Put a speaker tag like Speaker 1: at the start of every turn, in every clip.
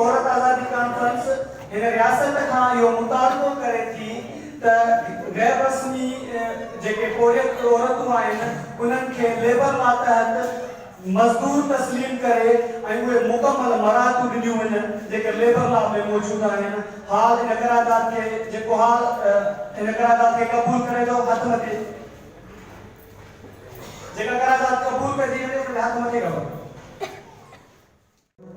Speaker 1: औरत आज़ादी conference in रियासत खां इहो मुतालबो करे थी त गैर रस्मी जेके पोरियत औरतूं आहिनि उन्हनि खे लेबर लॉ तहत मज़दूर तस्लीम करे ऐं उहे मुकमल मराहतूं ॾिनियूं वञनि जेके लेबर लॉ में मौजूदु आहिनि। हाल इन करारदाद खे जेको हाल इन करारदाद खे क़बूल करे थो हथ मथे जेका करारदाद क़बूल कई वञे उन हथ मथे करो।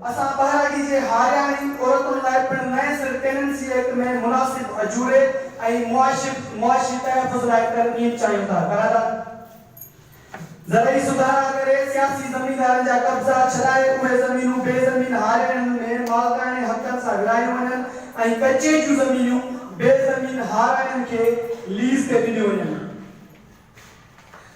Speaker 1: असां बहरागी जे हारियाणी औरतुनि लाइ पिण नए सिर टेनेंसी एक्ट में मुनासिब अजूरे ऐं मुआशी तहफ़ुज़ लाइ तरमीम चाहियूं था। करारदाद ज़रई सुधारा करे सियासी ज़मीनदारनि जा कब्ज़ा छॾाए उहे ज़मीनूं बेज़मीन हारियाणियुनि में मालिकाणे हक़नि सां विरायूं वञनि ऐं कचे जूं ज़मीनूं बेज़मीन हारियाणियुनि खे लीज़ ते ॾिनियूं वञनि।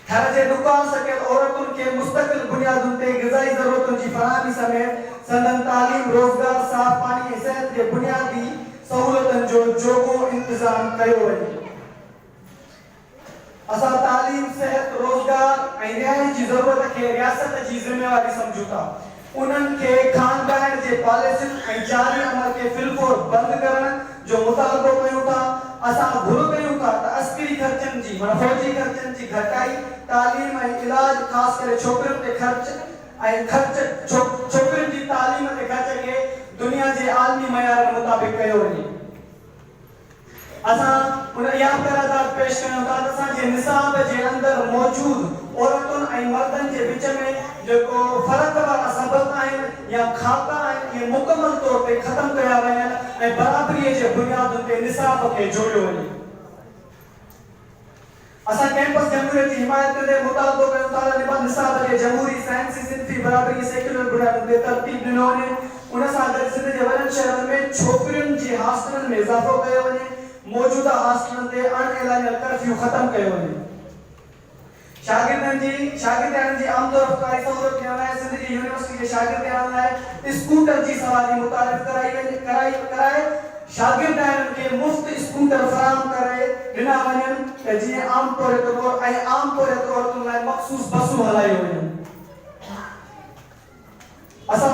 Speaker 1: घर जे नुक़सान सकियल औरतुनि खे मुस्तक़िल बुनियादुनि ते ग़िज़ाई ज़रूरतुनि जी फ़राहमी समेत संदन तालीम रोज़गार साफ़ पाणी ऐं सिहत जे बुनियादी सहूलियतुनि जो जोॻो इंतज़ाम कयो वञे। असां तालीम सिहत रोज़गार ऐं रिहाई जी ज़रूरत खे रियासत जी ज़िम्मेवारी सम्झूं था। उन्हनि खे खानदान जे पॉलिसियुनि ऐं जारी अमल खे फिलफोर बंदि करण जो मुतालबो कयूं था। असां घुर कयूं था त अस्करी ख़र्चनि जी फौजी ख़र्चनि जी घटाई तालीम ऐं इलाज ख़ासि करे छोकिरियुनि ते ख़र्च छोकिरियुनि जी तालीम ते ख़र्च खे दुनिया जे आलमी मयारनि मुताबिक़ कयो वञे। असां उन इहा करारदाद पेश कयूं था त असांजे निसाब जे अंदरि मौजूदु औरतुनि ऐं मर्दनि जे विच में जेको फ़र्क़ वारा सबक़ आहिनि या खाका आहिनि इहे मुकमल तौर ते ख़तमु कया वञनि ऐं बराबरीअ जे बुनियादुनि ते निसाब खे जोड़ियो वञे। असां कैंपस जमहूरियत जी हिमायत कंदे मुतालबो कयूं था त निसाब खे जमहूरी साइंसी सिंधी बराबरी सेक्युलर बुनियादुनि ते तरतीब ॾिनो वञे। उन सां गॾु सिंध जे वॾनि शहरनि में छोकिरियुनि जी हॉस्टलनि में इज़ाफ़ो कयो वञे। मौजूदा हॉस्टलनि ते अणएलानियल कर्फ्यू ख़तमु कयो वञे। शागिर्दनि जी आमदो रफ़्तारी सहूलियत ॾियण लाइ सिंध जी यूनिवर्सिटी जे शागिर्दनि लाइ स्कूटर जी सवारी मुतारिफ़ कराए शागिर्दनि खे मुफ़्त स्कूटर फ़राहम करे ॾिना वञनि त जीअं आम पोरियत औरतुनि लाइ मख़सूस बसूं हलायूं वञनि। असां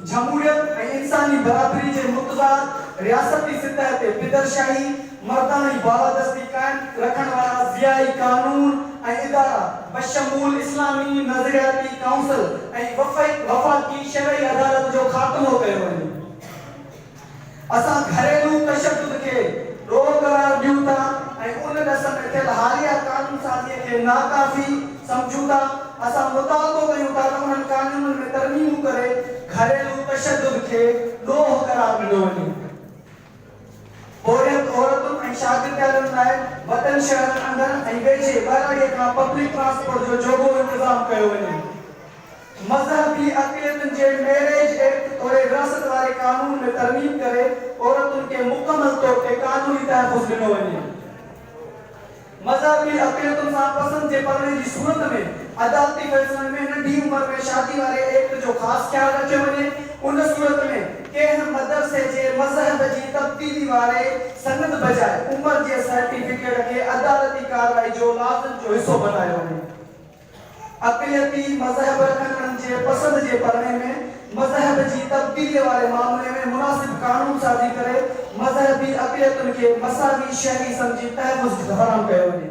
Speaker 1: जमहूरियत ऐं इंसानी बराबरी जे मुतज़ाद रियासती सतह ते पिदरशाही मर्दानी बालादस्ती कायम रखण वारा ज़ियाई कानून ऐं इदारा बशमूल इस्लामी नज़रियाती काउंसिल ऐं वफ़ाक़ी शरई अदालत जो ख़ात्मो कयो वञे। असां घरेलू तशद्दुद खे रोक करार ॾियूं था ऐं उन ॾस में थियल हालिया कानून साज़ीअ खे नाकाफ़ी सम्झूं था। असां मुतालबो कयूं था त उन्हनि कानूननि में तरमीमूं करे घरेलू तशद्दुद खे ॾोह करार ॾिनो वञे। पोरियत औरतुनि ऐं शागिर्दनि लाइ वॾनि शहरनि अंदरि ऐं वेझे ॿाहिरि खां पब्लिक ट्रांसपोर्ट जो जोॻो इंतज़ाम कयो वञे। मज़हबी अक़लियतुनि जे मैरिज एक्ट और विरासत वारे कानून में तरमीम करे औरतुनि खे मुकमल तौर ते कानूनी तहफ़ुज़ ॾिनो वञे। मज़हबी अक़लियतुनि सां पसंदि जे पलड़े जी सूरत में अदालती फ़ैसिलनि में नंढी उमिरि में शादी वारे एक्ट जो ख़ासि ख़्यालु रखियो वञे। उन सूरत में कंहिं मदरसे जे मज़हब जी तब्दीली वारे सनद बजाए उमिरि जे सर्टिफिकेट खे अदालती कार्रवाई जो लाज़िम जो हिसो बनायो वञे। अक़लियती मज़हब रखंदड़नि जे पसंदि जे पलड़े में मज़हब जी तब्दीली वारे मामले में मुनासिब कानून साज़ी करे मज़हबी अक़लियतुनि खे मसावी शहरी सम्झी तहफ़ुज़ फ़राहम कयो वञे।